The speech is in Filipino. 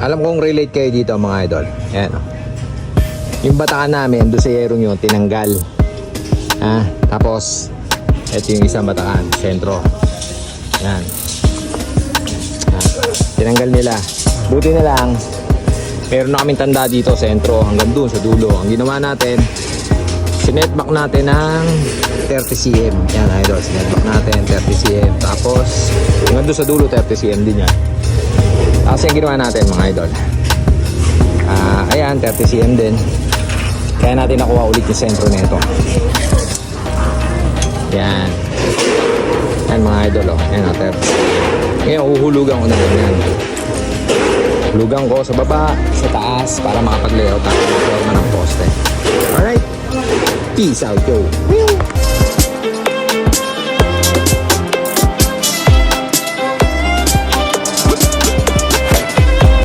Alam kong relate kayo dito mga idol. Ayan o. Yung batakan namin, doon sa yerong yun, tinanggal. Tapos, ito yung isang batakan, sentro. Ayan. Tinanggal nila. Buti na lang, meron na kaming tanda dito, sentro, hanggang doon sa dulo. Ang ginawa natin, sinetback natin ng 30 cm. Yan idol, sinetback natin 30 cm. Tapos, hanggang doon sa dulo, 30 cm din yan. Tapos yung ginawa natin mga idol, ayan 30 cm din. Kaya natin nakuha ulit yung sentro nito. Yan. Yan mga idol o. Yan o 30. Ngayon uhulugan ko na yan. Hulugan ko sa baba, sa taas para makapag-layout tayo ng poste. Alright. Peace out yo.